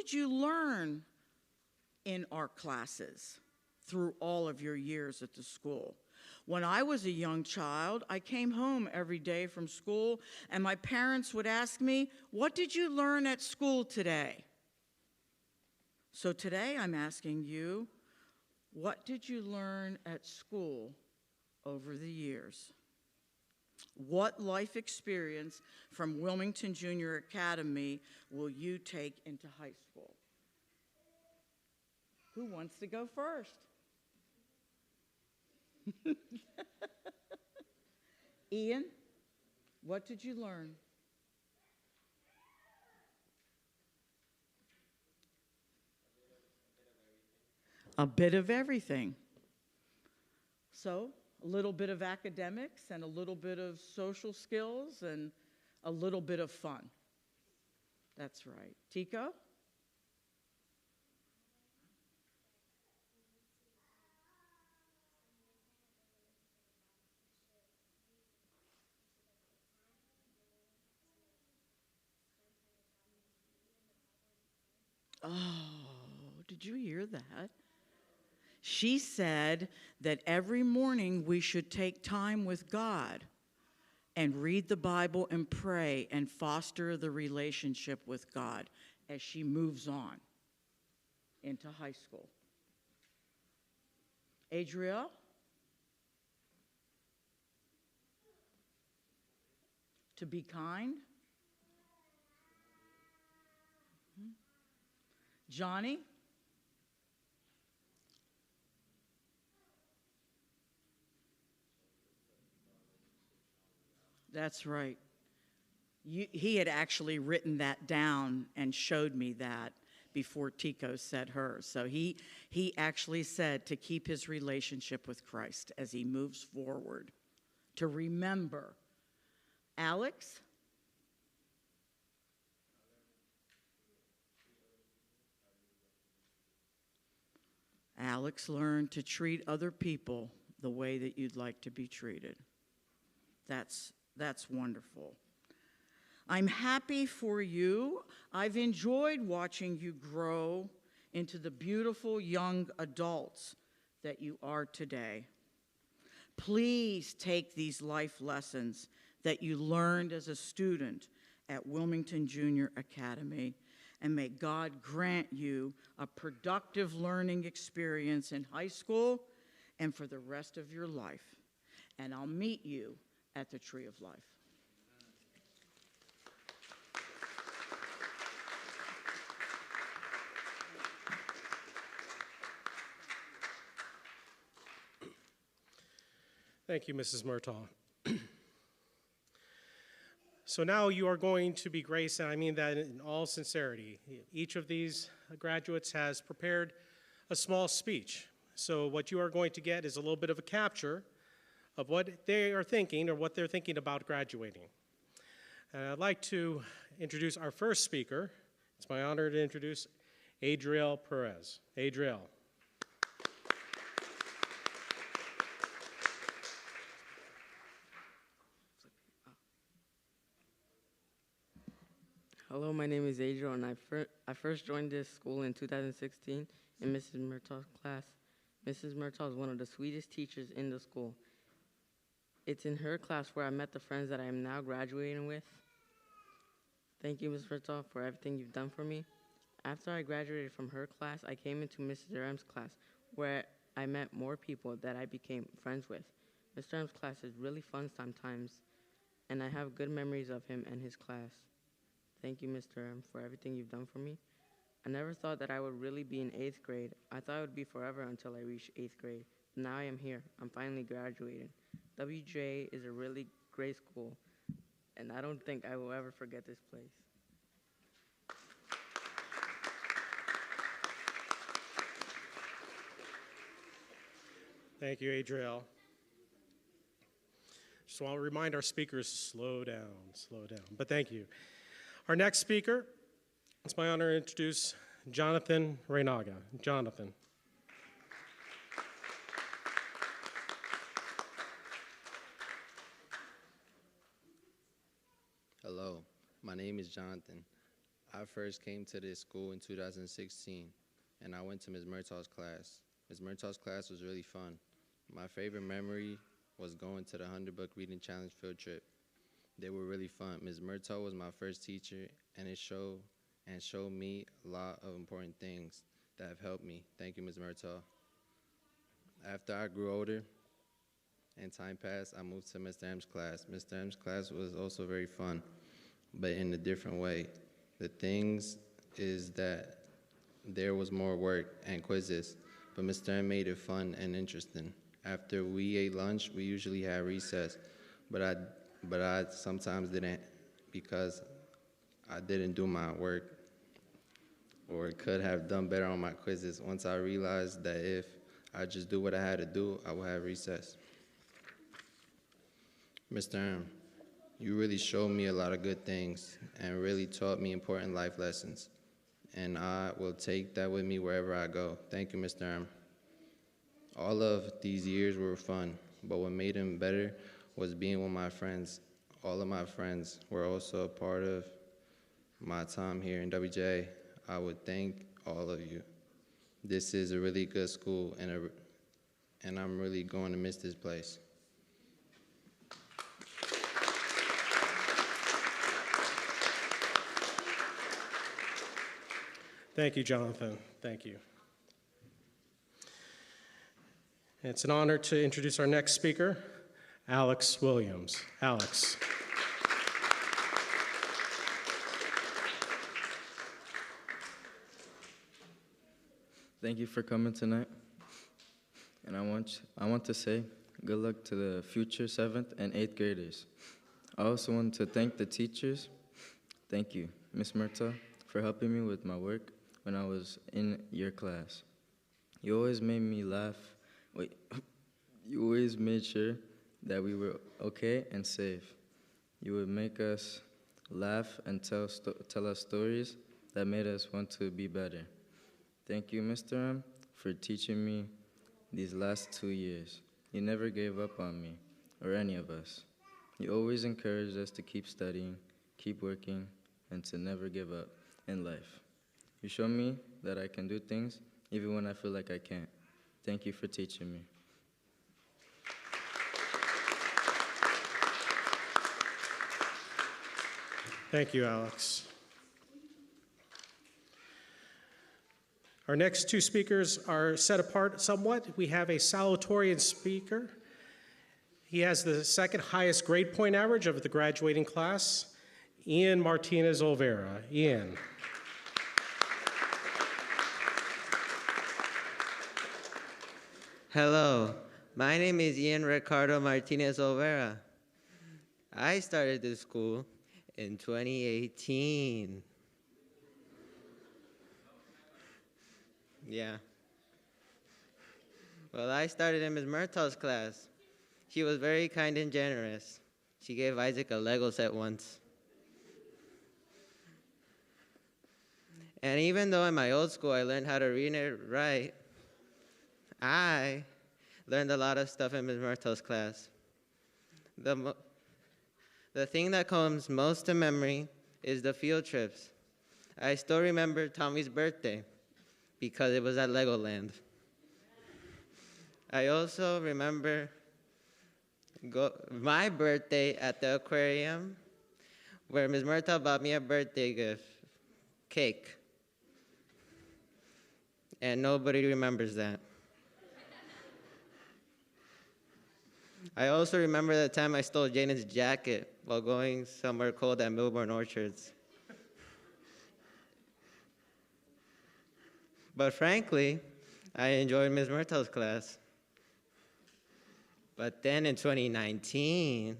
did you learn in our classes through all of your years at the school? When I was a young child, I came home every day from school, and my parents would ask me, "What did you learn at school today?" So today I'm asking you, what did you learn at school over the years? What life experience from Wilmington Junior Academy will you take into high school? Who wants to go first? Ian, what did you learn? A bit of everything. So, a little bit of academics and a little bit of social skills and a little bit of fun. That's right. Tico? Oh, did you hear that? She said that every morning we should take time with God and read the Bible and pray and foster the relationship with God as she moves on into high school. Adriel? To be kind? Johnny? That's right. He had actually written that down and showed me that before Tico said hers. So he actually said to keep his relationship with Christ as he moves forward, to remember. Alex? Alex learned to treat other people the way that you'd like to be treated. That's wonderful. I'm happy for you. I've enjoyed watching you grow into the beautiful young adults that you are today. Please take these life lessons that you learned as a student at Wilmington Junior Academy, and may God grant you a productive learning experience in high school and for the rest of your life. And I'll meet you at the Tree of Life. Thank you, Mrs. Murtaugh. So now you are going to be graced, and I mean that in all sincerity. Each of these graduates has prepared a small speech. So what you are going to get is a little bit of a capture of what they are thinking or what they're thinking about graduating. And I'd like to introduce our first speaker. It's my honor to introduce Adriel Perez. Adriel. Hello, my name is Adriel, and I first joined this school in 2016 in Mrs. Murtaugh's class. Mrs. Murtaugh is one of the sweetest teachers in the school. It's in her class where I met the friends that I am now graduating with. Thank you, Ms. Murtaugh, for everything you've done for me. After I graduated from her class, I came into Mr. M's class, where I met more people that I became friends with. Mr. M's class is really fun sometimes, and I have good memories of him and his class. Thank you, Mr. M, for everything you've done for me. I never thought that I would really be in 8th grade. I thought it would be forever until I reached 8th grade. Now I am here. I'm finally graduating. WJA is a really great school, and I don't think I will ever forget this place. Thank you, Adriel. Just want to remind our speakers to slow down. But thank you. Our next speaker, it's my honor to introduce Jonathan Reynaga. Jonathan. Hello, my name is Jonathan. I first came to this school in 2016, and I went to Ms. Murtaugh's class. Ms. Murtaugh's class was really fun. My favorite memory was going to the 100 Book Reading Challenge field trip. They were really fun. Ms. Murtaugh was my first teacher, and it showed me a lot of important things that have helped me. Thank you, Ms. Murtaugh. After I grew older and time passed, I moved to Mr. M's class. Mr. M's class was also very fun, but in a different way. The things is that there was more work and quizzes, but Mr. M made it fun and interesting. After we ate lunch, we usually had recess, but I sometimes didn't because I didn't do my work or could have done better on my quizzes. Once I realized that if I just do what I had to do, I would have recess. Mr. M, you really showed me a lot of good things and really taught me important life lessons. And I will take that with me wherever I go. Thank you, Mr. M. All of these years were fun, but what made them better was being with my friends. All of my friends were also a part of my time here in WJA. I would thank all of you. This is a really good school, and I'm really going to miss this place. Thank you, Jonathan. Thank you. It's an honor to introduce our next speaker, Alex Williams. Alex. Thank you for coming tonight. And I want to say good luck to the future 7th and 8th graders. I also want to thank the teachers. Thank you, Ms. Murtaugh, for helping me with my work when I was in your class. You always made me laugh. You always made sure that we were okay and safe. You would make us laugh and tell us stories that made us want to be better. Thank you, Mr. M, for teaching me these last 2 years. You never gave up on me or any of us. You always encouraged us to keep studying, keep working, and to never give up in life. You showed me that I can do things even when I feel like I can't. Thank you for teaching me. Thank you, Alex. Our next two speakers are set apart somewhat. We have a salutatorian speaker. He has the second highest grade point average of the graduating class, Ian Martinez Olvera. Ian. Hello, my name is Ian Ricardo Martinez Olvera. I started this school in 2018. Yeah. Well, I started in Ms. Murtaugh's class. She was very kind and generous. She gave Isaac a Lego set once. And even though in my old school I learned how to read and write, I learned a lot of stuff in Ms. Murtaugh's class. The thing that comes most to memory is the field trips. I still remember Tommy's birthday because it was at Legoland. I also remember my birthday at the aquarium where Ms. Murtaugh bought me a birthday gift, cake. And nobody remembers that. I also remember the time I stole Jaden's jacket while going somewhere cold at Milburn Orchards. But frankly, I enjoyed Ms. Murtaugh's class. But then in 2019,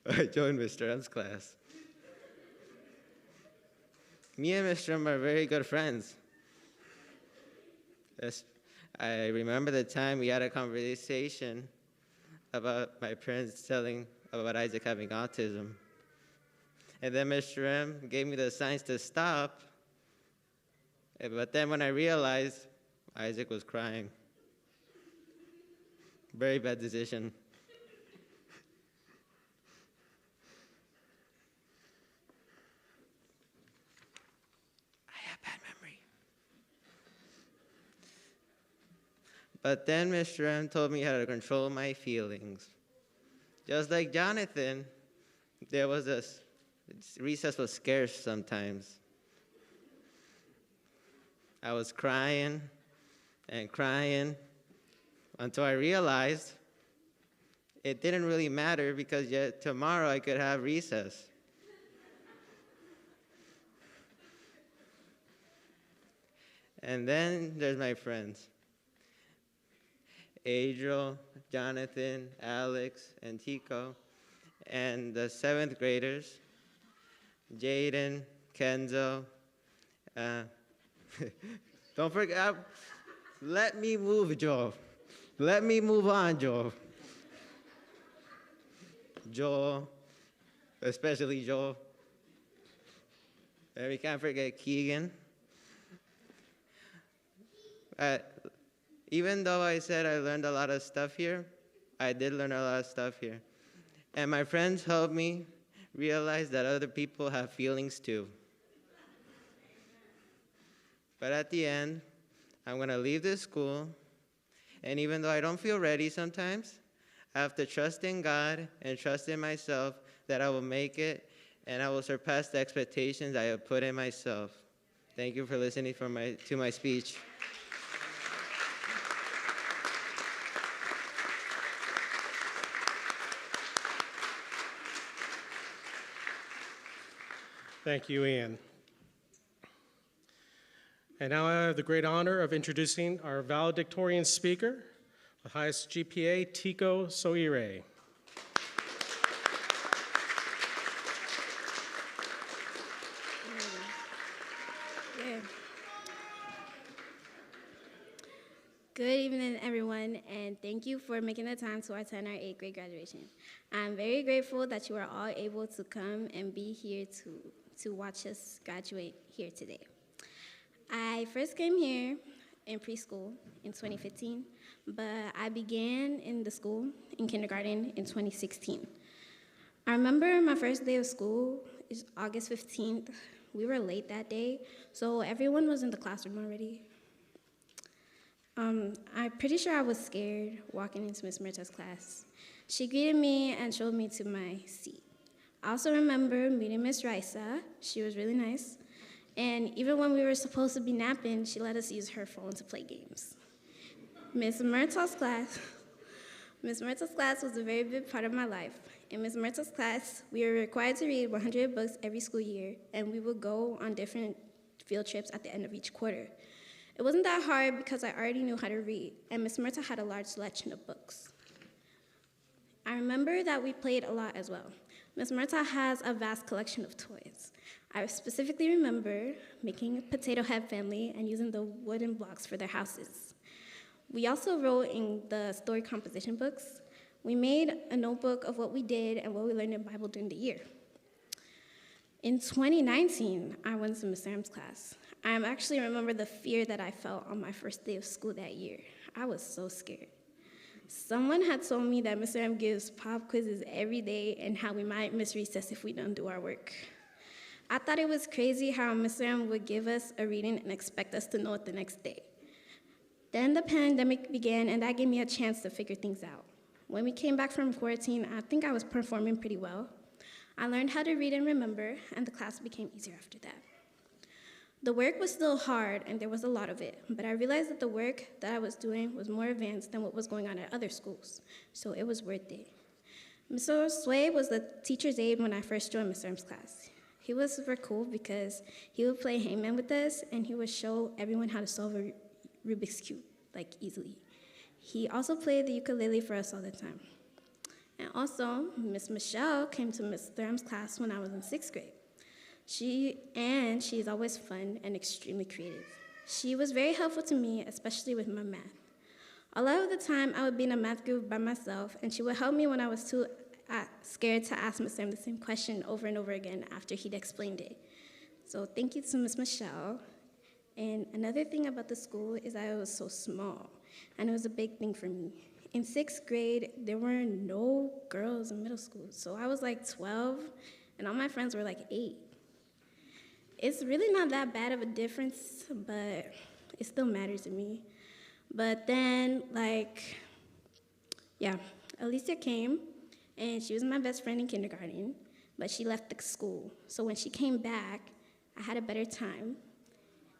I joined Mr. M's class. Me and Mr. M are very good friends. I remember the time we had a conversation about my parents telling about Isaac having autism. And then Mr. M gave me the signs to stop. But then when I realized, Isaac was crying. Very bad decision. But then Mr. M told me how to control my feelings. Just like Jonathan, there was recess was scarce sometimes. I was crying and crying until I realized it didn't really matter because yet tomorrow I could have recess. And then there's my friends. Adriel, Jonathan, Alex, and Tico, and the 7th graders, Jaden, Kenzo. Don't forget, let me move, Joel. Let me move on, Joel. Joel, especially Joel. And we can't forget Keegan. Even though I said I learned a lot of stuff here, I did learn a lot of stuff here. And my friends helped me realize that other people have feelings too. But at the end, I'm going to leave this school, and even though I don't feel ready sometimes, I have to trust in God and trust in myself that I will make it, and I will surpass the expectations I have put in myself. Thank you for listening to my speech. Thank you, Ian. And now I have the great honor of introducing our valedictorian speaker, the highest GPA, Tico Soire. Good evening, everyone, and thank you for making the time to attend our 8th grade graduation. I'm very grateful that you are all able to come and be here to watch us graduate here today. I first came here in preschool in 2015, but I began in the school in kindergarten in 2016. I remember my first day of school is August 15th. We were late that day, so everyone was in the classroom already. I'm pretty sure I was scared walking into Miss Murtaugh's class. She greeted me and showed me to my seat. I also remember meeting Miss Risa. She was really nice. And even when we were supposed to be napping, she let us use her phone to play games. Miss Murtaugh's class was a very big part of my life. In Miss Murtaugh's class, we were required to read 100 books every school year, and we would go on different field trips at the end of each quarter. It wasn't that hard because I already knew how to read, and Miss Murtaugh had a large selection of books. I remember that we played a lot as well. Miss Murtaugh has a vast collection of toys. I specifically remember making a potato head family and using the wooden blocks for their houses. We also wrote in the story composition books. We made a notebook of what we did and what we learned in Bible during the year. In 2019, I went to Miss Sam's class. I actually remember the fear that I felt on my first day of school that year. I was so scared. Someone had told me that Mr. M gives pop quizzes every day and how we might miss recess if we don't do our work. I thought it was crazy how Mr. M would give us a reading and expect us to know it the next day. Then the pandemic began, and that gave me a chance to figure things out. When we came back from quarantine, I think I was performing pretty well. I learned how to read and remember, and the class became easier after that. The work was still hard, and there was a lot of it, but I realized that the work that I was doing was more advanced than what was going on at other schools, so it was worth it. Mr. Sway was the teacher's aide when I first joined Mr. M's class. He was super cool because he would play hangman with us, and he would show everyone how to solve a Rubik's Cube, easily. He also played the ukulele for us all the time. And also, Miss Michelle came to Mr. M's class when I was in 6th grade. She's always fun and extremely creative. She was very helpful to me, especially with my math. A lot of the time, I would be in a math group by myself, and she would help me when I was too scared to ask Mr. M the same question over and over again after he'd explained it. So thank you to Miss Michelle. And another thing about the school is that it was so small, and it was a big thing for me. In 6th grade, there were no girls in middle school, so I was 12, and all my friends were 8. It's really not that bad of a difference, but it still matters to me. But then, Alicia came, and she was my best friend in kindergarten, but she left the school. So when she came back, I had a better time.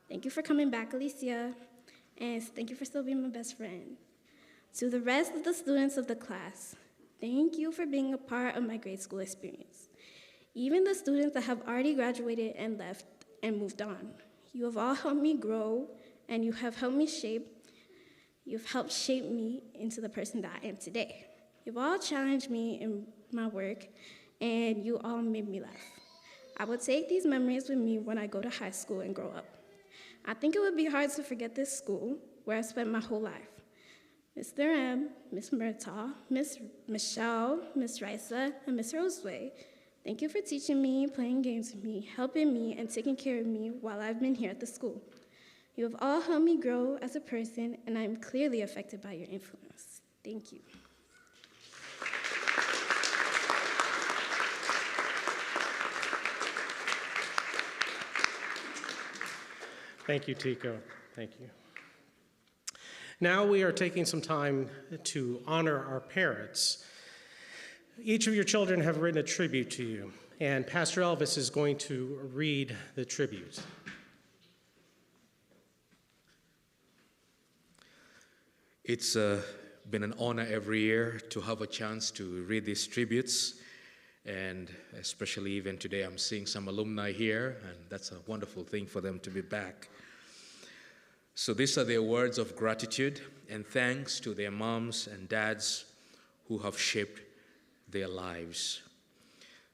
Thank you for coming back, Alicia, and thank you for still being my best friend. To the rest of the students of the class, thank you for being a part of my grade school experience. Even the students that have already graduated and left and moved on, you have all helped me grow, and you've helped shape me into the person that I am today. You've all challenged me in my work, and you all made me laugh. I will take these memories with me when I go to high school and grow up. I think it would be hard to forget this school where I spent my whole life. Mr. M, Miss Murtaugh, Miss Michelle, Miss Risa, and Miss Roseway, thank you for teaching me, playing games with me, helping me, and taking care of me while I've been here at the school. You have all helped me grow as a person, and I am clearly affected by your influence. Thank you. Thank you, Tico. Thank you. Now we are taking some time to honor our parents. Each of your children have written a tribute to you, and Pastor Elvis is going to read the tribute. It's been an honor every year to have a chance to read these tributes, and especially even today I'm seeing some alumni here, and that's a wonderful thing for them to be back. So these are their words of gratitude and thanks to their moms and dads who have shaped their lives.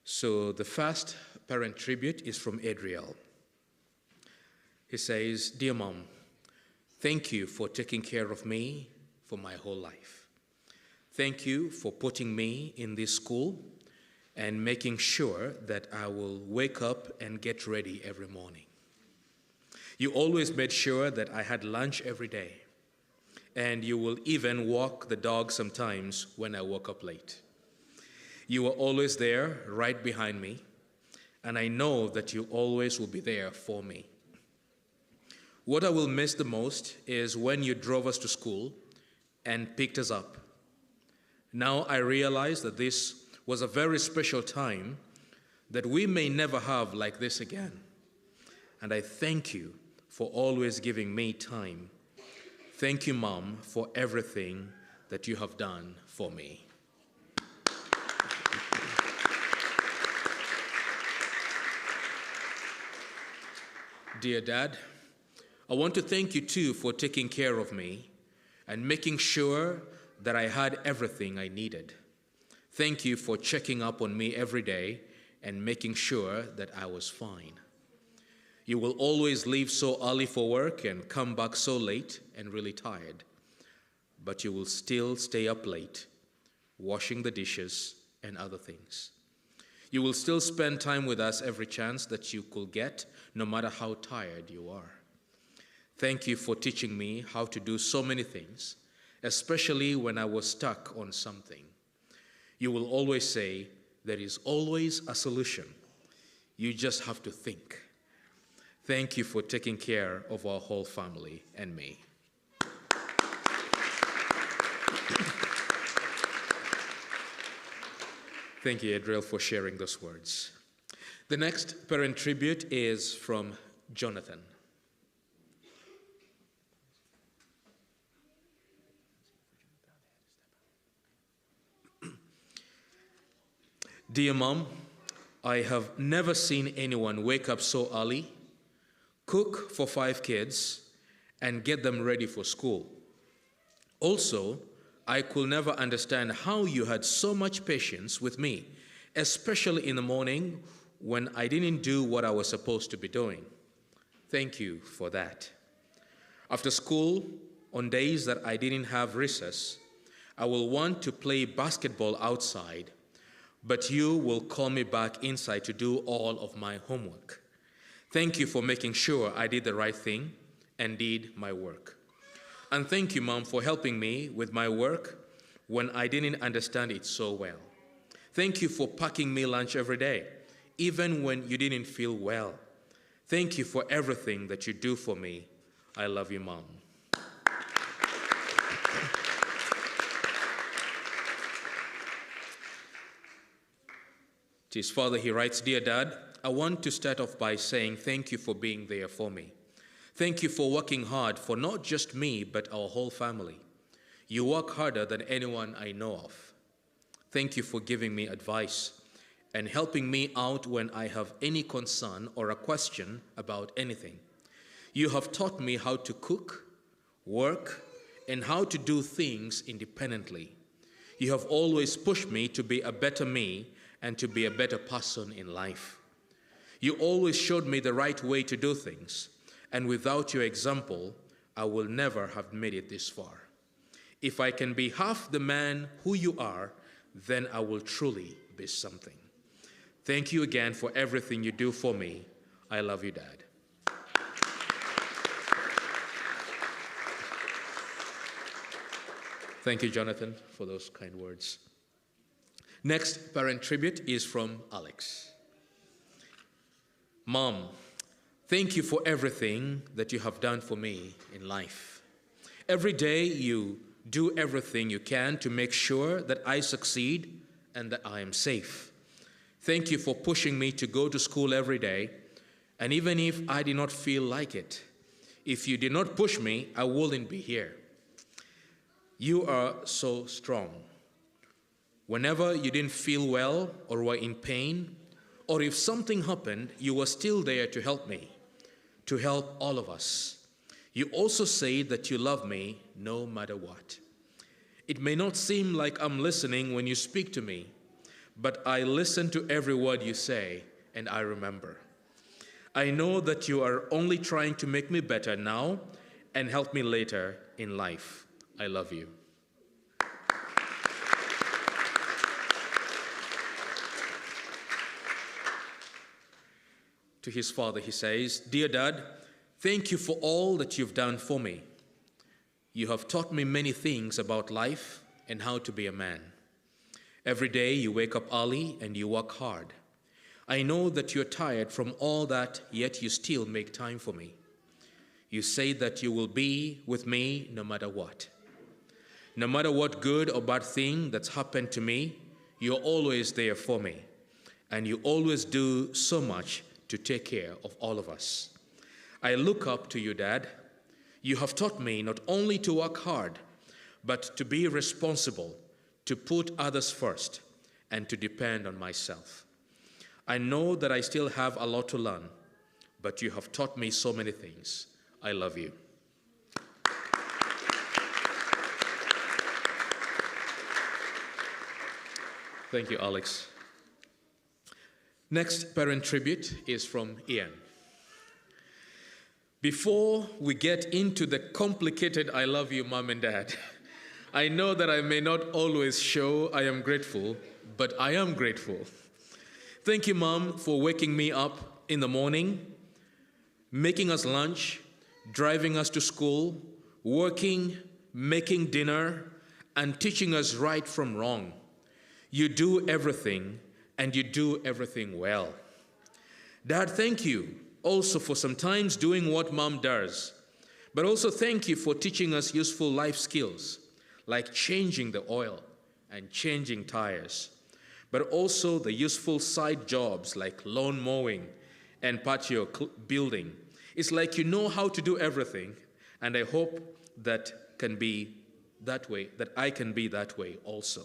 So the first parent tribute is from Adriel. He says, "Dear Mom, thank you for taking care of me for my whole life. Thank you for putting me in this school and making sure that I will wake up and get ready every morning. You always made sure that I had lunch every day, and you will even walk the dog sometimes when I woke up late. You were always there right behind me, and I know that you always will be there for me. What I will miss the most is when you drove us to school and picked us up. Now I realize that this was a very special time that we may never have like this again. And I thank you for always giving me time. Thank you, Mom, for everything that you have done for me." Dear Dad, I want to thank you too for taking care of me and making sure that I had everything I needed. Thank you for checking up on me every day and making sure that I was fine. You will always leave so early for work and come back so late and really tired, but you will still stay up late, washing the dishes and other things. You will still spend time with us every chance that you could get, no matter how tired you are. Thank you for teaching me how to do so many things, especially when I was stuck on something. You will always say, there is always a solution. You just have to think. Thank you for taking care of our whole family and me. Thank you, Adriel, for sharing those words. The next parent tribute is from Jonathan. Dear Mom, I have never seen anyone wake up so early, cook for 5 kids, and get them ready for school. Also, I could never understand how you had so much patience with me, especially in the morning when I didn't do what I was supposed to be doing. Thank you for that. After school, on days that I didn't have recess, I will want to play basketball outside, but you will call me back inside to do all of my homework. Thank you for making sure I did the right thing and did my work. And thank you, Mom, for helping me with my work when I didn't understand it so well. Thank you for packing me lunch every day, even when you didn't feel well. Thank you for everything that you do for me. I love you, Mom. To his father, he writes, Dear Dad, I want to start off by saying thank you for being there for me. Thank you for working hard for not just me, but our whole family. You work harder than anyone I know of. Thank you for giving me advice and helping me out when I have any concern or a question about anything. You have taught me how to cook, work, and how to do things independently. You have always pushed me to be a better me and to be a better person in life. You always showed me the right way to do things, and without your example, I will never have made it this far. If I can be half the man who you are, then I will truly be something. Thank you again for everything you do for me. I love you, Dad. Thank you, Jonathan, for those kind words. Next parent tribute is from Alex. Mom, thank you for everything that you have done for me in life. Every day you do everything you can to make sure that I succeed and that I am safe. Thank you for pushing me to go to school every day, and even if I did not feel like it, if you did not push me, I wouldn't be here. You are so strong. Whenever you didn't feel well or were in pain, or if something happened, you were still there to help me, to help all of us. You also say that you love me no matter what. It may not seem like I'm listening when you speak to me, but I listen to every word you say, and I remember. I know that you are only trying to make me better now and help me later in life. I love you. To his father, he says, Dear Dad, thank you for all that you've done for me. You have taught me many things about life and how to be a man. Every day you wake up early and you work hard. I know that you're tired from all that, yet you still make time for me. You say that you will be with me no matter what. No matter what good or bad thing that's happened to me, you're always there for me. And you always do so much to take care of all of us. I look up to you, Dad. You have taught me not only to work hard, but to be responsible, to put others first, and to depend on myself. I know that I still have a lot to learn, but you have taught me so many things. I love you. Thank you, Alex. Next parent tribute is from Ian. Before we get into the complicated I love you, Mom and Dad, I know that I may not always show I am grateful, but I am grateful. Thank you, Mom, for waking me up in the morning, making us lunch, driving us to school, working, making dinner, and teaching us right from wrong. You do everything, and you do everything well. Dad, thank you also for sometimes doing what Mom does, but also thank you for teaching us useful life skills, like changing the oil and changing tires, but also the useful side jobs like lawn mowing and patio building. It's like you know how to do everything, and I hope that can be that way, that I can be that way also.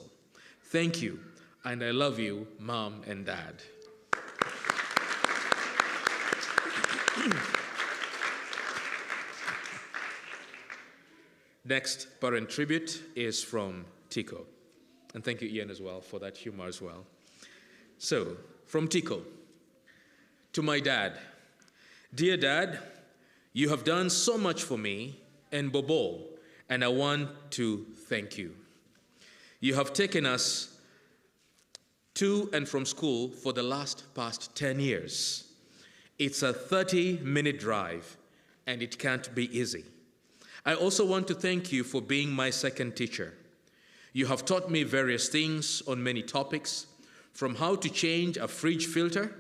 Thank you, and I love you, Mom and Dad. Next parent tribute is from Tico. And thank you, Ian, as well, for that humor as well. So, from Tico, to my dad. Dear Dad, you have done so much for me and Bobo, and I want to thank you. You have taken us to and from school for the past 10 years. It's a 30-minute drive, and it can't be easy. I also want to thank you for being my second teacher. You have taught me various things on many topics, from how to change a fridge filter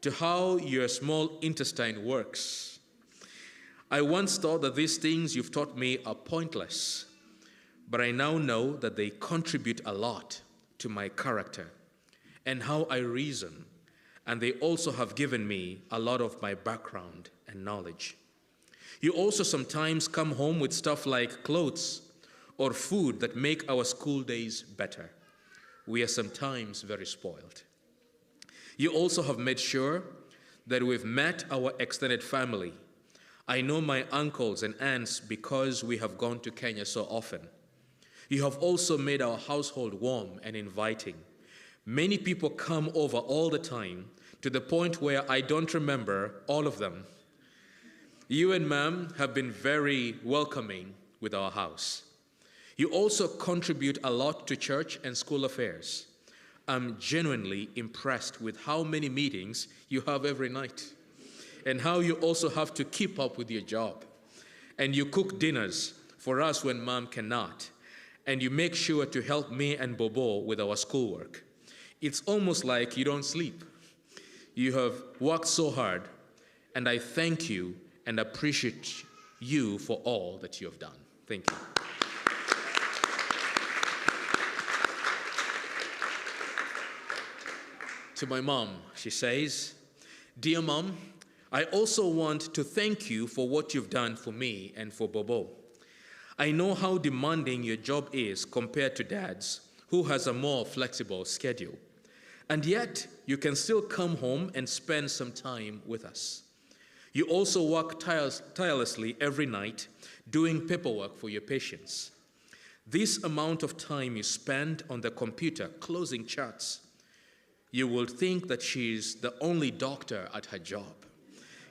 to how your small intestine works. I once thought that these things you've taught me are pointless, but I now know that they contribute a lot to my character and how I reason, and they also have given me a lot of my background and knowledge. You also sometimes come home with stuff like clothes or food that make our school days better. We are sometimes very spoiled. You also have made sure that we've met our extended family. I know my uncles and aunts because we have gone to Kenya so often. You have also made our household warm and inviting. Many people come over all the time, to the point where I don't remember all of them. You and Ma'am have been very welcoming with our house. You also contribute a lot to church and school affairs. I'm genuinely impressed with how many meetings you have every night, and how you also have to keep up with your job. And you cook dinners for us when Mom cannot, and you make sure to help me and Bobo with our schoolwork. It's almost like you don't sleep. You have worked so hard, and I thank you and appreciate you for all that you have done. Thank you. To my mom, she says, "Dear Mom, I also want to thank you for what you've done for me and for Bobo. I know how demanding your job is compared to Dad's, who has a more flexible schedule. And yet, you can still come home and spend some time with us. You also work tirelessly every night doing paperwork for your patients. This amount of time you spend on the computer closing charts, you will think that she's the only doctor at her job,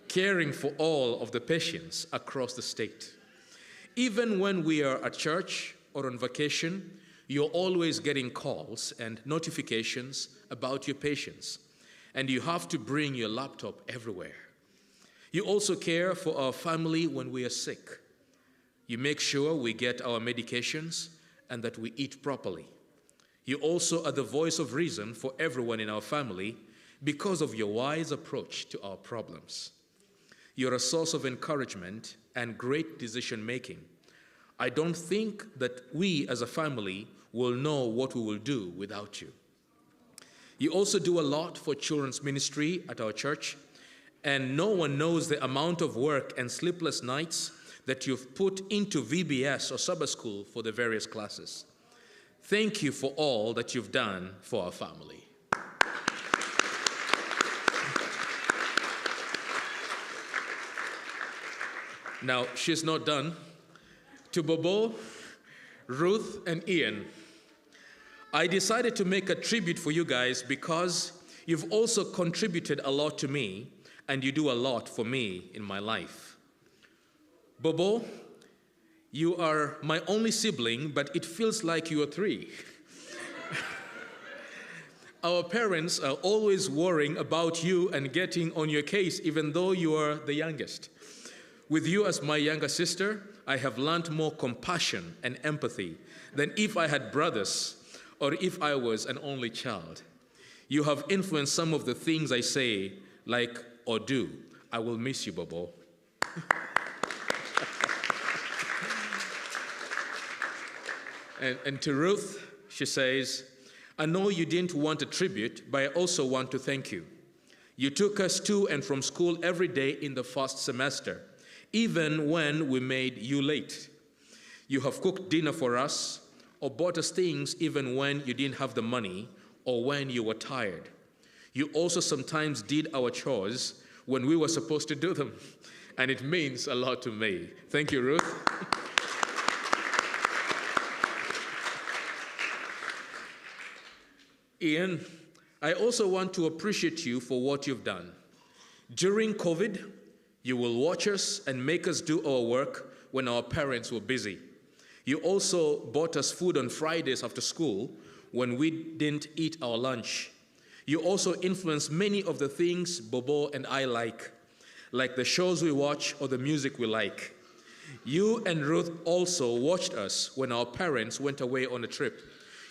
caring for all of the patients across the state. Even when we are at church or on vacation, you're always getting calls and notifications about your patients, and you have to bring your laptop everywhere. You also care for our family when we are sick. You make sure we get our medications and that we eat properly. You also are the voice of reason for everyone in our family because of your wise approach to our problems. You're a source of encouragement and great decision-making. I don't think that we as a family will know what we will do without you. You also do a lot for children's ministry at our church, and no one knows the amount of work and sleepless nights that you've put into VBS or Sabbath school for the various classes. Thank you for all that you've done for our family." Now, she's not done. To Bobo, Ruth, and Ian, I decided to make a tribute for you guys because you've also contributed a lot to me, and you do a lot for me in my life. Bobo, you are my only sibling, but it feels like you are three. Our parents are always worrying about you and getting on your case, even though you are the youngest. With you as my younger sister, I have learned more compassion and empathy than if I had brothers or if I was an only child. You have influenced some of the things I say, like or do. I will miss you, Bobo. And to Ruth, she says, "I know you didn't want a tribute, but I also want to thank you. You took us to and from school every day in the first semester, even when we made you late. You have cooked dinner for us or bought us things even when you didn't have the money or when you were tired. You also sometimes did our chores when we were supposed to do them, and it means a lot to me." Thank you, Ruth. Ian, I also want to appreciate you for what you've done. During COVID, you will watch us and make us do our work when our parents were busy. You also bought us food on Fridays after school when we didn't eat our lunch. You also influenced many of the things Bobo and I like the shows we watch or the music we like. You and Ruth also watched us when our parents went away on a trip.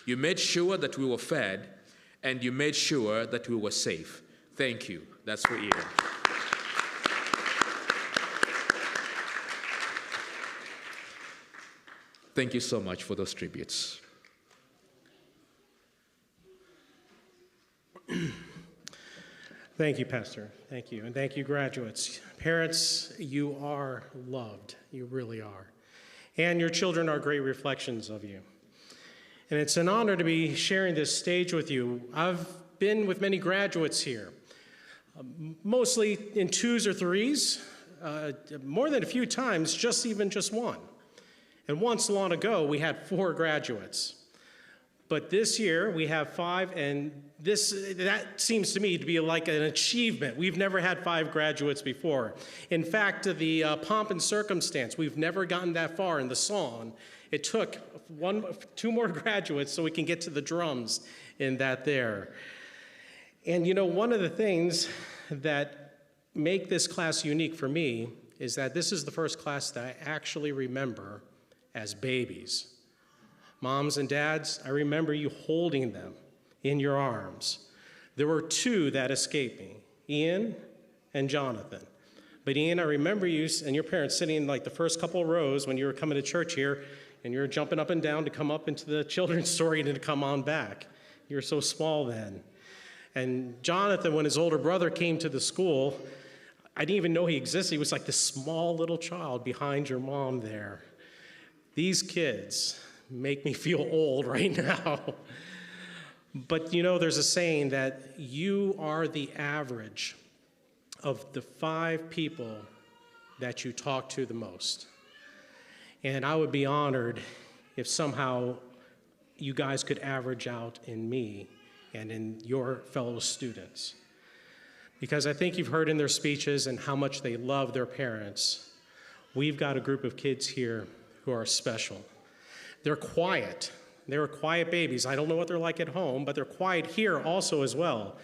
You made sure that we were fed, and you made sure that we were safe. Thank you. That's for Ian. Thank you so much for those tributes. Thank you, Pastor. Thank you. And thank you, graduates. Parents, you are loved. You really are. And your children are great reflections of you. And it's an honor to be sharing this stage with you. I've been with many graduates here, mostly in 2s or 3s, more than a few times, just one. And once long ago, we had 4 graduates. But this year, we have 5, and that seems to me to be like an achievement. We've never had 5 graduates before. In fact, the pomp and circumstance, we've never gotten that far in the song. It took 2 more graduates so we can get to the drums in that there. And you know, one of the things that make this class unique for me is that this is the first class that I actually remember as babies. Moms and dads, I remember you holding them in your arms. There were 2 that escaped me, Ian and Jonathan. But Ian, I remember you and your parents sitting in like the first couple of rows when you were coming to church here, and you were jumping up and down to come up into the children's story and to come on back. You were so small then. And Jonathan, when his older brother came to the school, I didn't even know he existed. He was like this small little child behind your mom there. These kids make me feel old right now. But you know, there's a saying that you are the average of the 5 people that you talk to the most. And I would be honored if somehow you guys could average out in me and in your fellow students. Because I think you've heard in their speeches and how much they love their parents. We've got a group of kids here who are special. They're quiet. They're quiet babies. I don't know what they're like at home, but they're quiet here also as well.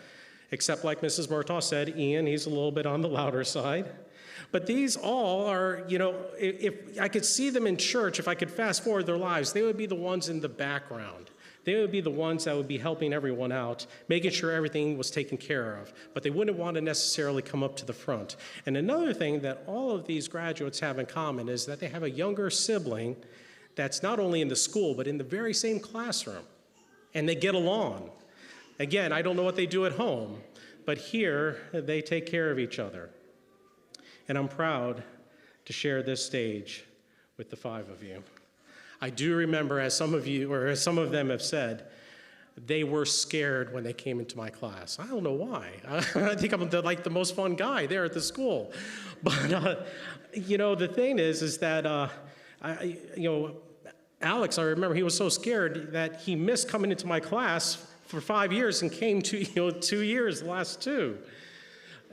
Except like Mrs. Murtaugh said, Ian, he's a little bit on the louder side. But these all are, you know, if I could see them in church, if I could fast forward their lives, they would be the ones in the background. They would be the ones that would be helping everyone out, making sure everything was taken care of. But they wouldn't want to necessarily come up to the front. And another thing that all of these graduates have in common is that they have a younger sibling that's not only in the school, but in the very same classroom. And they get along. Again, I don't know what they do at home, but here they take care of each other. And I'm proud to share this stage with the 5 of you. I do remember, as some of you, or as some of them have said, they were scared when they came into my class. I don't know why. I think I'm the most fun guy there at the school. But, you know, the thing is that, Alex, I remember he was so scared that he missed coming into my class for 5 years and came to, 2 years, the last 2.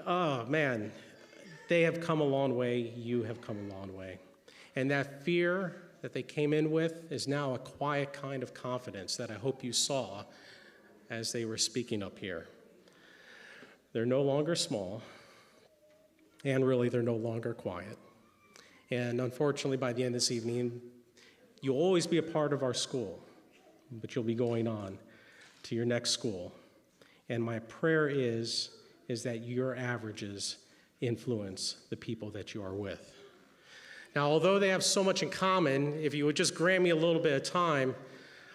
Oh, man. They have come a long way. You have come a long way. And that fear that they came in with is now a quiet kind of confidence that I hope you saw as they were speaking up here. They're no longer small, and really they're no longer quiet. And unfortunately, by the end of this evening, you'll always be a part of our school, but you'll be going on to your next school. And my prayer is that your averages influence the people that you are with. Now, although they have so much in common, if you would just grant me a little bit of time,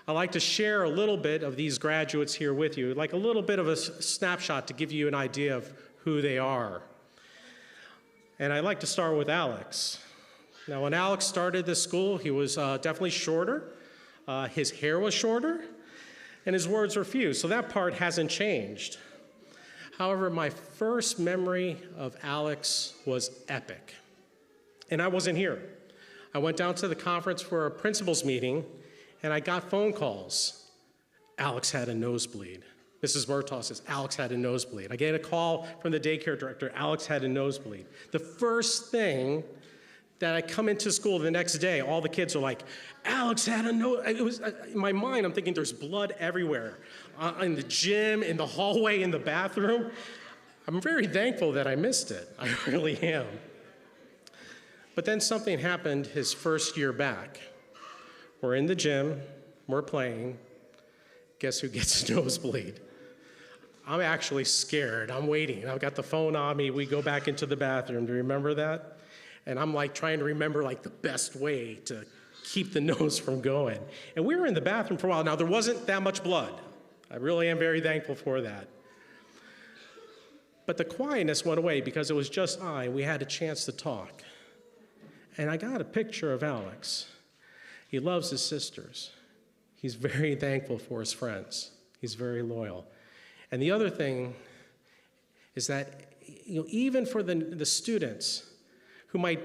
I'd like to share a little bit of these graduates here with you, like a little bit of a snapshot to give you an idea of who they are. And I'd like to start with Alex. Now, when Alex started this school, he was definitely shorter. His hair was shorter, and his words were few, so that part hasn't changed. However, my first memory of Alex was epic. And I wasn't here. I went down to the conference for a principal's meeting, and I got phone calls. Alex had a nosebleed. Mrs. Murtaugh says, Alex had a nosebleed. I get a call from the daycare director, Alex had a nosebleed. The first thing that I come into school the next day, all the kids are like, Alex had a nosebleed. It was, in my mind, I'm thinking there's blood everywhere. In the gym, in the hallway, in the bathroom. I'm very thankful that I missed it. I really am. But then something happened his first year back. We're in the gym, we're playing. Guess who gets a nosebleed? I'm actually scared. I'm waiting. I've got the phone on me. We go back into the bathroom. Do you remember that? And I'm like trying to remember like the best way to keep the nose from going. And we were in the bathroom for a while. Now, there wasn't that much blood. I really am very thankful for that. But the quietness went away because it was just I, and we had a chance to talk. And I got a picture of Alex. He loves his sisters. He's very thankful for his friends. He's very loyal. And the other thing is that, even for the students who might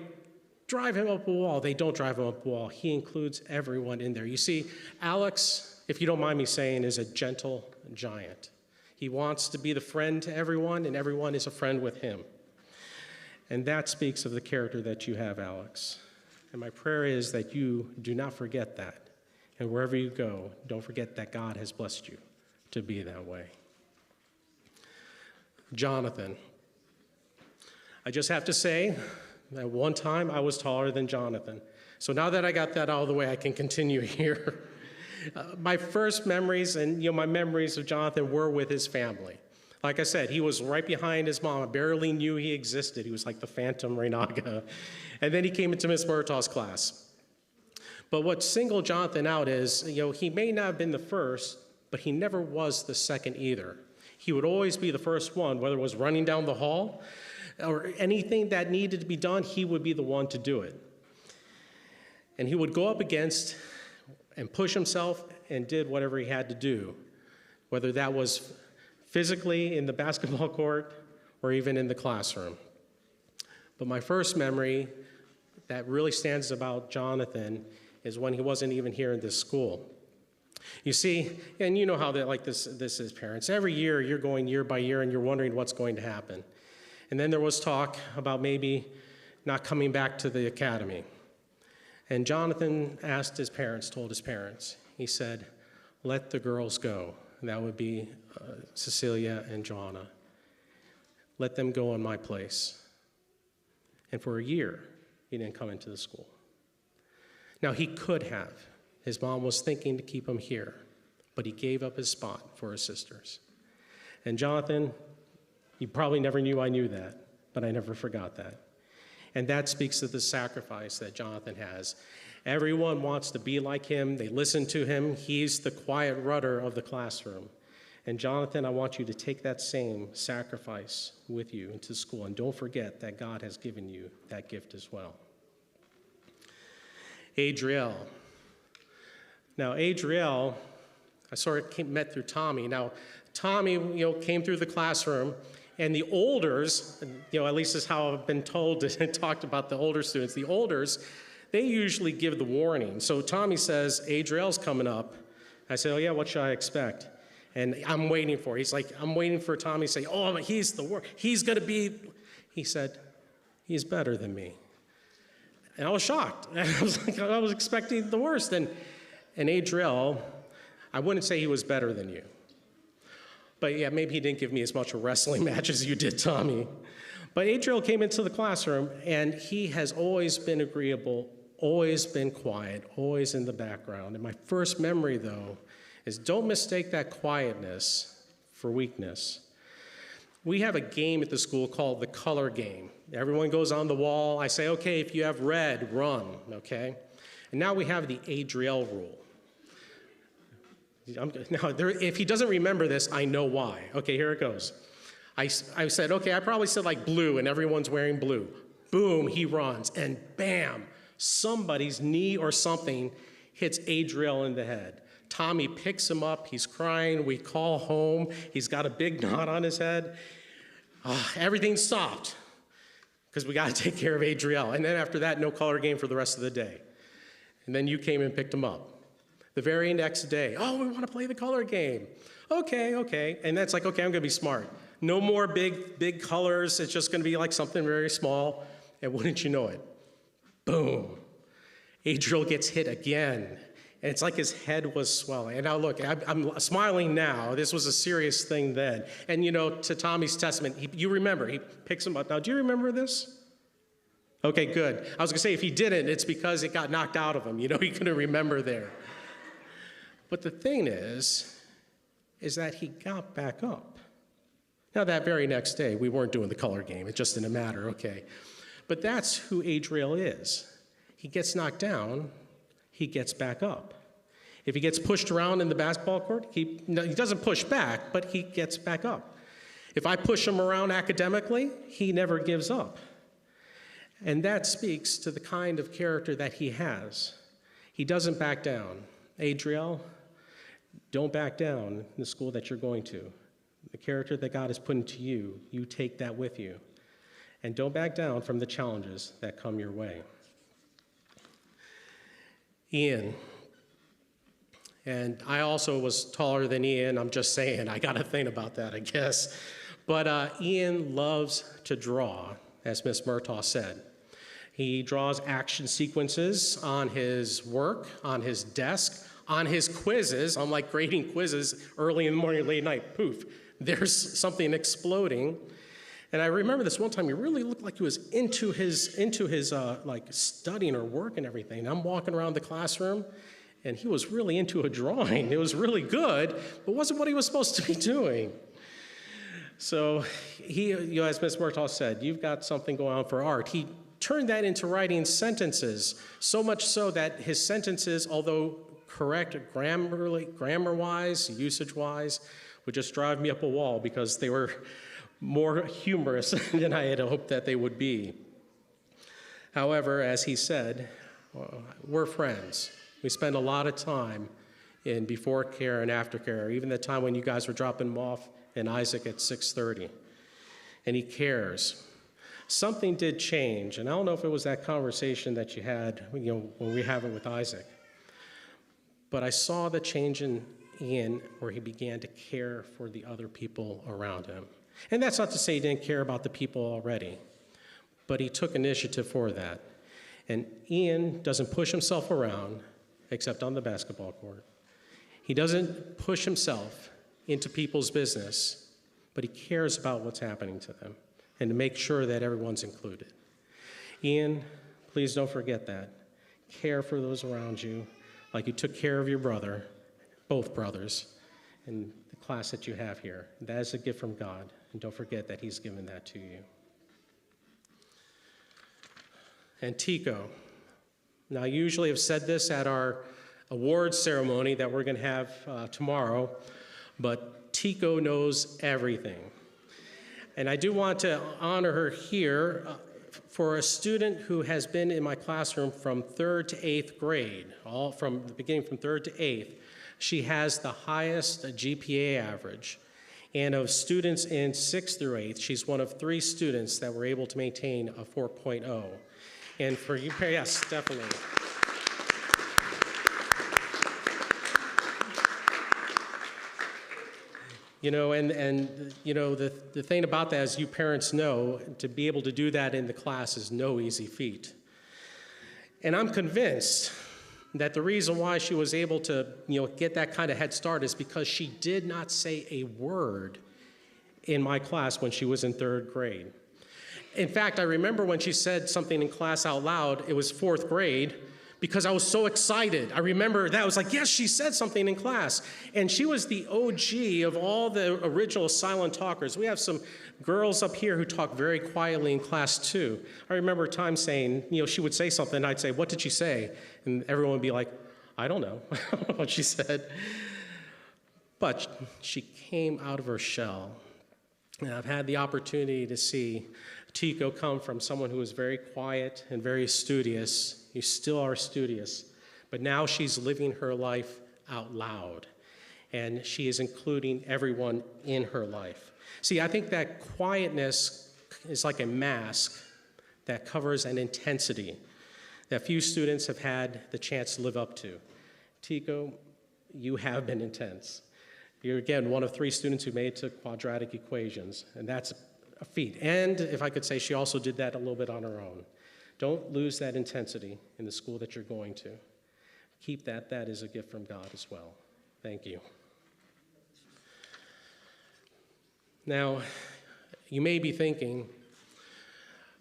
drive him up a wall, they don't drive him up a wall. He includes everyone in there. You see, Alex, if you don't mind me saying, is a gentle giant. He wants to be the friend to everyone, and everyone is a friend with him. And that speaks of the character that you have, Alex. And my prayer is that you do not forget that. And wherever you go, don't forget that God has blessed you to be that way. Jonathan. I just have to say that one time I was taller than Jonathan. So now that I got that out of the way, I can continue here. My first memories and my memories of Jonathan were with his family. Like I said, he was right behind his mom. I barely knew he existed. He was like the Phantom Renaga. And then he came into Miss Murtaugh's class. But what singled Jonathan out is, he may not have been the first, but he never was the second either. He would always be the first one, whether it was running down the hall or anything that needed to be done, he would be the one to do it. And he would go up against and push himself and did whatever he had to do, whether that was physically in the basketball court or even in the classroom. But my first memory that really stands about Jonathan is when he wasn't even here in this school. You see, and you know how this is, parents. Every year, you're going year by year, and you're wondering what's going to happen. And then there was talk about maybe not coming back to the academy. And Jonathan told his parents, he said, let the girls go. And that would be Cecilia and Joanna. Let them go in my place. And for a year, he didn't come into the school. Now, he could have. His mom was thinking to keep him here, but he gave up his spot for his sisters. And Jonathan, you probably never knew I knew that, but I never forgot that. And that speaks to the sacrifice that Jonathan has. Everyone wants to be like him. They listen to him. He's the quiet rudder of the classroom. And Jonathan, I want you to take that same sacrifice with you into school. And don't forget that God has given you that gift as well. Adriel. Now, Adriel, I sort of met through Tommy. Now, Tommy, came through the classroom, and the olders, at least is how I've been told and talked about the older students. The olders, they usually give the warning. So Tommy says, Adriel's coming up. I say, oh yeah, what should I expect? And I'm waiting for it. He's like, I'm waiting for Tommy to say, oh, he's the worst. He's going to be, he said, he's better than me. And I was shocked. I was expecting the worst. And Adriel, I wouldn't say he was better than you. But yeah, maybe he didn't give me as much a wrestling match as you did, Tommy. But Adriel came into the classroom, and he has always been agreeable, always been quiet, always in the background. And my first memory, though, is don't mistake that quietness for weakness. We have a game at the school called the color game. Everyone goes on the wall. I say, okay, if you have red, run, okay? And now we have the Adriel rule. Now, if he doesn't remember this, I know why. Okay, here it goes. I said, okay, I probably said like blue, and everyone's wearing blue. Boom, he runs, and bam, somebody's knee or something hits Adriel in the head. Tommy picks him up, he's crying, we call home, he's got a big knot on his head. Everything stopped, because we got to take care of Adriel. And then after that, no color game for the rest of the day. And then you came and picked him up. The very next day, oh, we want to play the color game. Okay. And that's like, okay, I'm going to be smart. No more big colors. It's just going to be like something very small. And wouldn't you know it? Boom. Adriel gets hit again. And it's like his head was swelling. And now look, I'm smiling now. This was a serious thing then. And to Tommy's testament, you remember, he picks him up. Now, do you remember this? Okay, good. I was going to say, if he didn't, it's because it got knocked out of him. He couldn't remember there. But the thing is that he got back up. Now, that very next day, we weren't doing the color game. It just didn't matter, okay? But that's who Adriel is. He gets knocked down, he gets back up. If he gets pushed around in the basketball court, he doesn't push back, but he gets back up. If I push him around academically, he never gives up. And that speaks to the kind of character that he has. He doesn't back down. Adriel, don't back down in the school that you're going to. The character that God has put into you, you take that with you. And don't back down from the challenges that come your way. Ian. And I also was taller than Ian. I'm just saying, I got to think about that, I guess. But Ian loves to draw, as Miss Murtaugh said. He draws action sequences on his work, on his desk, on his quizzes. Unlike grading quizzes early in the morning, late night, poof, there's something exploding. And I remember this one time, he really looked like he was into his like studying or work and everything. I'm walking around the classroom, and he was really into a drawing. It was really good, but wasn't what he was supposed to be doing. So he, as Ms. Murtaugh said, you've got something going on for art. He turned that into writing sentences, so much so that his sentences, although correct grammar-wise, usage-wise, would just drive me up a wall because they were more humorous than I had hoped that they would be. However, as he said, we're friends. We spend a lot of time in before care and after care, even the time when you guys were dropping him off in Isaac at 6:30. And he cares. Something did change, and I don't know if it was that conversation that you had, when we have it with Isaac. But I saw the change in Ian where he began to care for the other people around him. And that's not to say he didn't care about the people already, but he took initiative for that. And Ian doesn't push himself around, except on the basketball court. He doesn't push himself into people's business, but he cares about what's happening to them and to make sure that everyone's included. Ian, please don't forget that. Care for those around you like you took care of your brother, both brothers, in the class that you have here. That is a gift from God, and don't forget that he's given that to you. And Tico. Now, I usually have said this at our awards ceremony that we're going to have tomorrow, but Tico knows everything. And I do want to honor her here for a student who has been in my classroom from 3rd to 8th grade, all from the beginning from 3rd to 8th. She has the highest GPA average. And of students in 6th through 8th, she's one of 3 students that were able to maintain a 4.0. And for you, yes, definitely. The thing about that, as you parents know, to be able to do that in the class is no easy feat. And I'm convinced that the reason why she was able to, get that kind of head start is because she did not say a word in my class when she was in 3rd grade. In fact, I remember when she said something in class out loud, it was 4th grade, because I was so excited. I remember that. I was like, yes, she said something in class. And she was the OG of all the original silent talkers. We have some girls up here who talk very quietly in class too. I remember a time saying, she would say something, and I'd say, what did she say? And everyone would be like, I don't know what she said. But she came out of her shell. And I've had the opportunity to see Tico come from someone who was very quiet and very studious. You still are studious, but now she's living her life out loud, and she is including everyone in her life. See, I think that quietness is like a mask that covers an intensity that few students have had the chance to live up to. Tico, you have been intense. You're, again, one of 3 students who made it to quadratic equations, and that's a feat. And if I could say, she also did that a little bit on her own. Don't lose that intensity in the school that you're going to. Keep that. That is a gift from God as well. Thank you. Now, you may be thinking,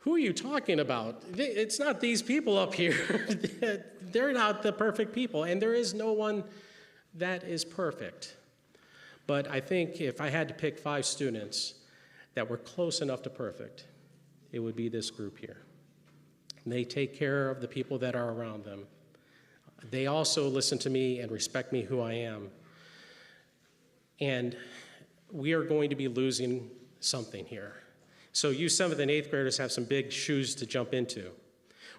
who are you talking about? It's not these people up here. They're not the perfect people, and there is no one that is perfect. But I think if I had to pick 5 students that were close enough to perfect, it would be this group here. And they take care of the people that are around them. They also listen to me and respect me who I am. And we are going to be losing something here. So you 7th and 8th graders have some big shoes to jump into.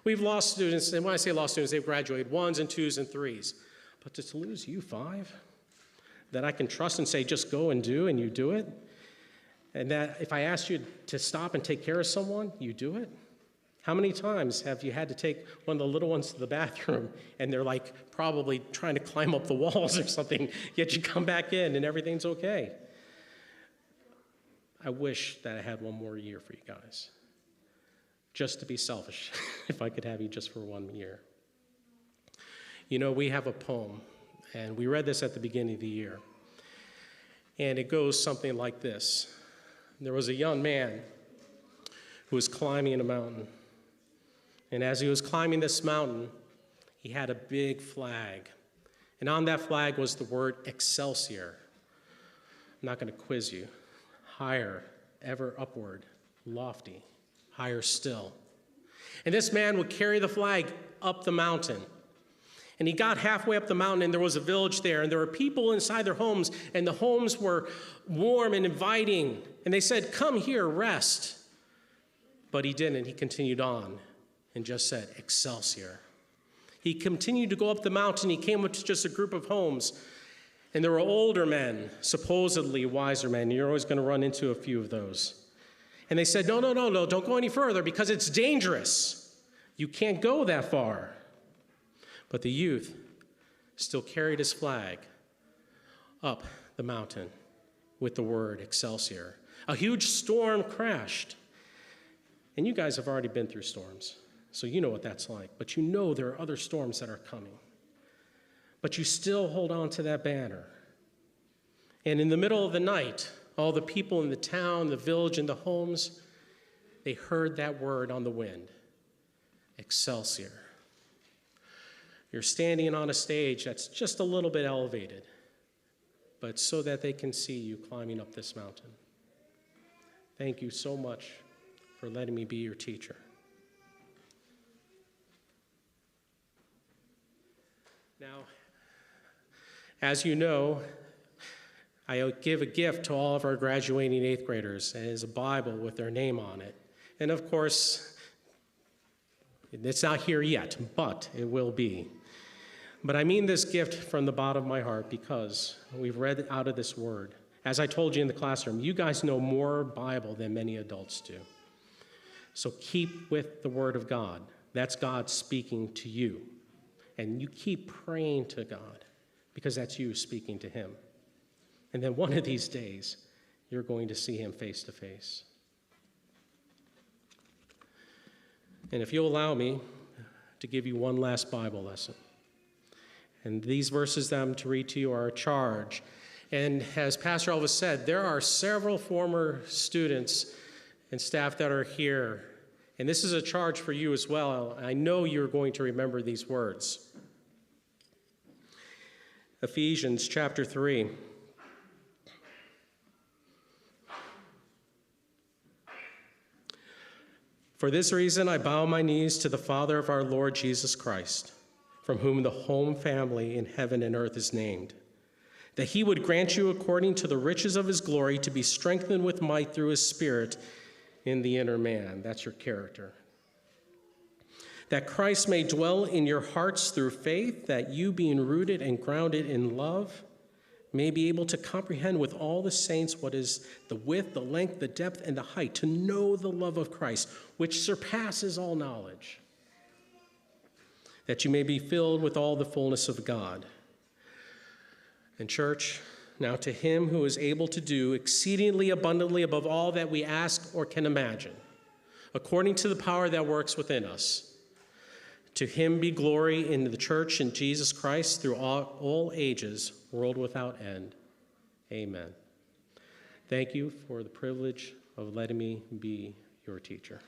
We've lost students, and when I say lost students, they've graduated 1s and 2s and 3s. But to lose you 5, that I can trust and say, just go and do, and you do it, and that if I asked you to stop and take care of someone, you do it. How many times have you had to take one of the little ones to the bathroom, and they're like probably trying to climb up the walls or something, yet you come back in and everything's okay? I wish that I had one more year for you guys, just to be selfish, if I could have you just for 1 year. You know, we have a poem, and we read this at the beginning of the year, and it goes something like this. There was a young man who was climbing a mountain, and as he was climbing this mountain, he had a big flag, and on that flag was the word Excelsior. I'm not going to quiz you. Higher, ever upward, lofty, higher still. And this man would carry the flag up the mountain. And he got halfway up the mountain, and there was a village there, and there were people inside their homes, and the homes were warm and inviting. And they said, come here, rest. But he didn't. He continued on and just said, Excelsior. He continued to go up the mountain. He came up to just a group of homes. And there were older men, supposedly wiser men. You're always going to run into a few of those. And they said, no, don't go any further because it's dangerous. You can't go that far. But the youth still carried his flag up the mountain with the word Excelsior. A huge storm crashed. And you guys have already been through storms, so you know what that's like. But you know there are other storms that are coming. But you still hold on to that banner. And in the middle of the night, all the people in the town, the village, and the homes, they heard that word on the wind, Excelsior. You're standing on a stage that's just a little bit elevated, but so that they can see you climbing up this mountain. Thank you so much for letting me be your teacher. Now, as you know, I give a gift to all of our graduating 8th graders, and it is a Bible with their name on it. And of course, it's not here yet, but it will be. But I mean this gift from the bottom of my heart because we've read out of this word. As I told you in the classroom, you guys know more Bible than many adults do. So keep with the word of God. That's God speaking to you. And you keep praying to God because that's you speaking to him. And then one of these days, you're going to see him face to face. And if you'll allow me to give you one last Bible lesson. And these verses that I'm to read to you are a charge. And as Pastor Elvis said, there are several former students and staff that are here. And this is a charge for you as well. I know you're going to remember these words. Ephesians chapter 3. For this reason, I bow my knees to the Father of our Lord Jesus Christ, from whom the home family in heaven and earth is named, that he would grant you according to the riches of his glory to be strengthened with might through his Spirit in the inner man. That's your character. That Christ may dwell in your hearts through faith, that you, being rooted and grounded in love, may be able to comprehend with all the saints what is the width, the length, the depth, and the height, to know the love of Christ, which surpasses all knowledge, that you may be filled with all the fullness of God. And church, now to him who is able to do exceedingly abundantly above all that we ask or can imagine, according to the power that works within us, to him be glory in the church and Jesus Christ through all ages, world without end. Amen. Thank you for the privilege of letting me be your teacher.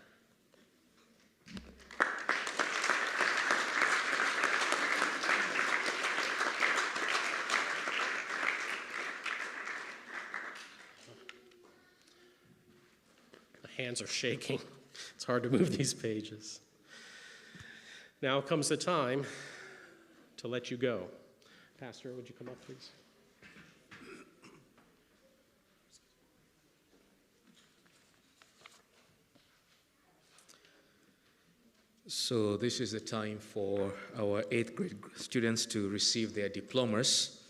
My hands are shaking. It's hard to move these pages. Now comes the time to let you go. Pastor, would you come up, please? So this is the time for our 8th grade students to receive their diplomas.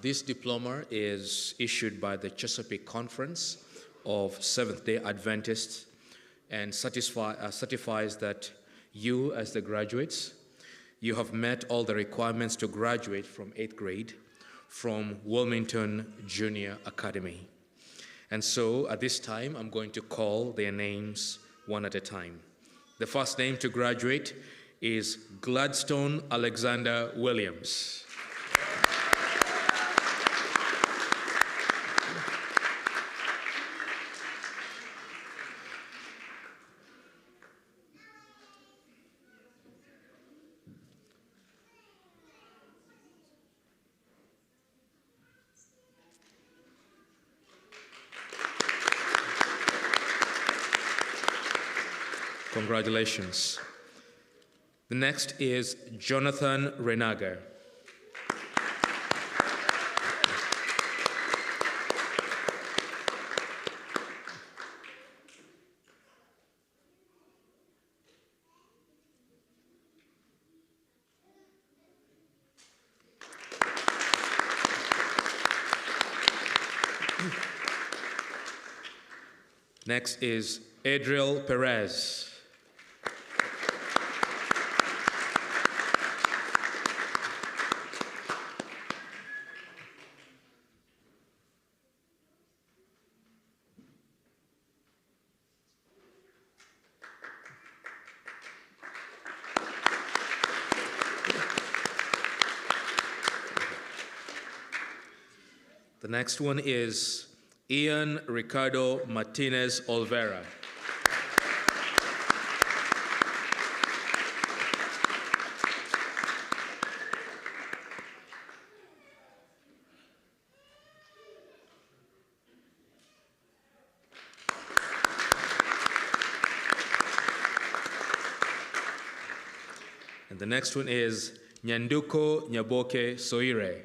This diploma is issued by the Chesapeake Conference of Seventh-day Adventists and certifies that you, as the graduates, you have met all the requirements to graduate from 8th grade from Wilmington Junior Academy. And so at this time, I'm going to call their names one at a time. The first name to graduate is Gladstone Alexander Williams. Congratulations. The next is Jonathan Renaga. Next is Adriel Perez. The next one is Ian Ricardo Martinez Olvera. And the next one is Nyanduko Nyaboke Soire.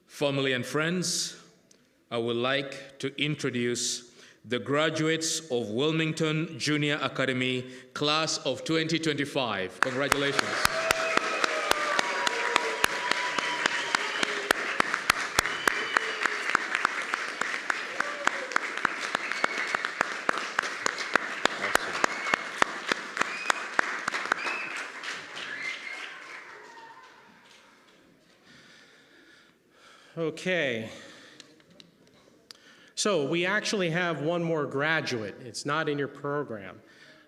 Family and friends, I would like to introduce the graduates of Wilmington Junior Academy, class of 2025. Congratulations. Okay. So we actually have one more graduate. It's not in your program.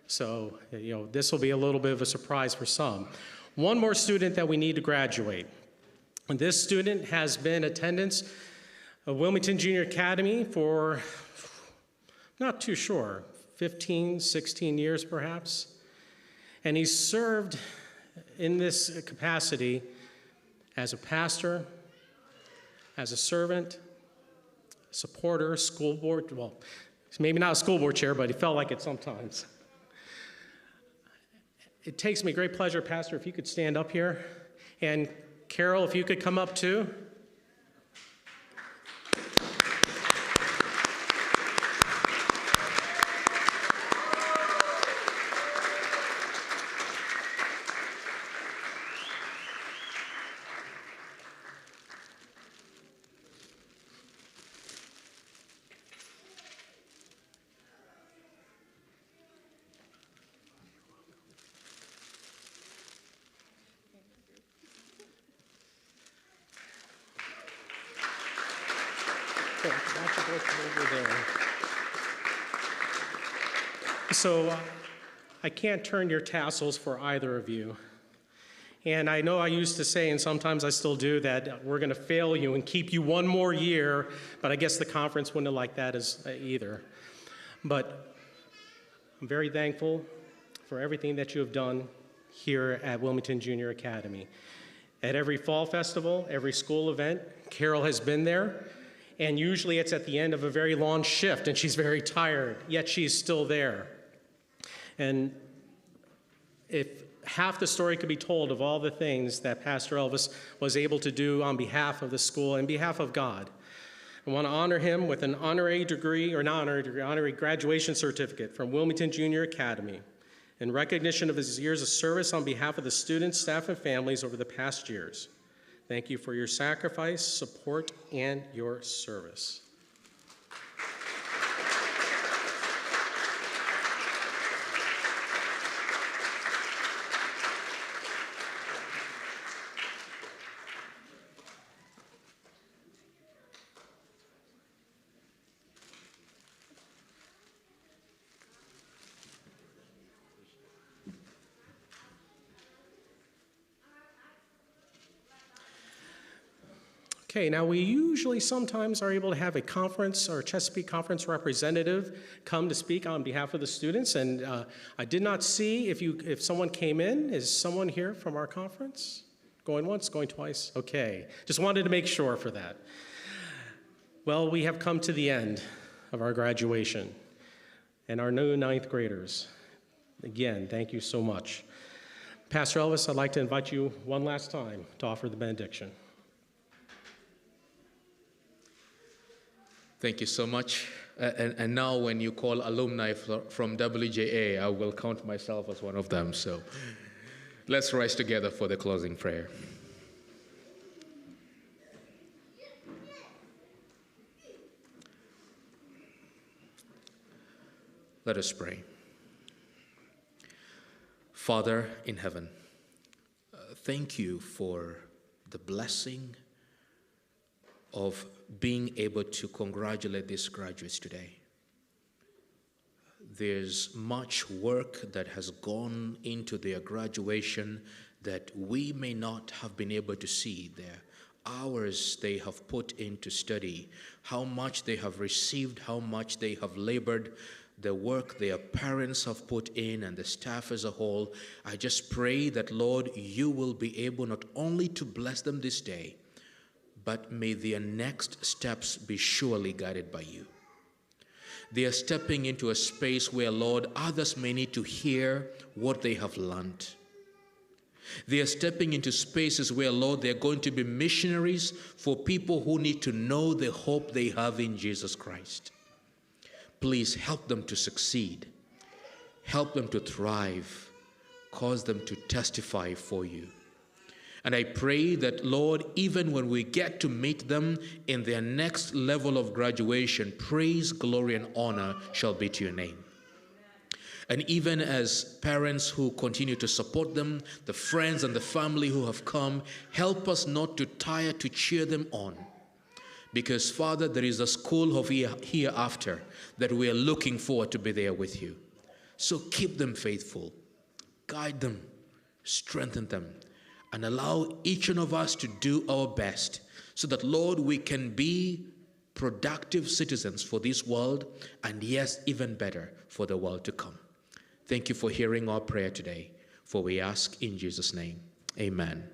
So, this will be a little bit of a surprise for some. One more student that we need to graduate. And this student has been attendance of Wilmington Junior Academy for, not too sure, 15, 16 years perhaps. And he's served in this capacity as a pastor, as a servant, supporter, school board, well, maybe not a school board chair, but he felt like it sometimes. It takes me great pleasure, Pastor, if you could stand up here. And Carol, if you could come up too. So I can't turn your tassels for either of you. And I know I used to say, and sometimes I still do, that we're going to fail you and keep you one more year, but I guess the conference wouldn't have liked that either. But I'm very thankful for everything that you have done here at Wilmington Junior Academy. At every fall festival, every school event, Carol has been there, and usually it's at the end of a very long shift, and she's very tired, yet she's still there. And if half the story could be told of all the things that Pastor Elvis was able to do on behalf of the school and behalf of God, I want to honor him with an honorary degree, or not honorary degree, honorary graduation certificate from Wilmington Junior Academy in recognition of his years of service on behalf of the students, staff, and families over the past years. Thank you for your sacrifice, support, and your service. Okay, now we usually sometimes are able to have a conference or a Chesapeake Conference representative come to speak on behalf of the students, and I did not see if someone came in. Is someone here from our conference? Going once, going twice? Okay, just wanted to make sure for that. Well, we have come to the end of our graduation and our new ninth graders. Again, thank you so much. Pastor Elvis, I'd like to invite you one last time to offer the benediction. Thank you so much. And now when you call alumni from WJA, I will count myself as one of them. So let's rise together for the closing prayer. Let us pray. Father in heaven, thank you for the blessing of being able to congratulate these graduates today. There's much work that has gone into their graduation that we may not have been able to see. Their hours they have put into study, how much they have received, how much they have labored, the work their parents have put in, and the staff as a whole. I just pray that, Lord, you will be able not only to bless them this day, but may their next steps be surely guided by you. They are stepping into a space where, Lord, others may need to hear what they have learned. They are stepping into spaces where, Lord, they are going to be missionaries for people who need to know the hope they have in Jesus Christ. Please help them to succeed. Help them to thrive. Cause them to testify for you. And I pray that, Lord, even when we get to meet them in their next level of graduation, praise, glory, and honor shall be to your name. And even as parents who continue to support them, the friends and the family who have come, help us not to tire to cheer them on. Because, Father, there is a school of hereafter that we are looking forward to be there with you. So keep them faithful, guide them, strengthen them, and allow each one of us to do our best so that, Lord, we can be productive citizens for this world, and yes, even better, for the world to come. Thank you for hearing our prayer today, for we ask in Jesus' name. Amen.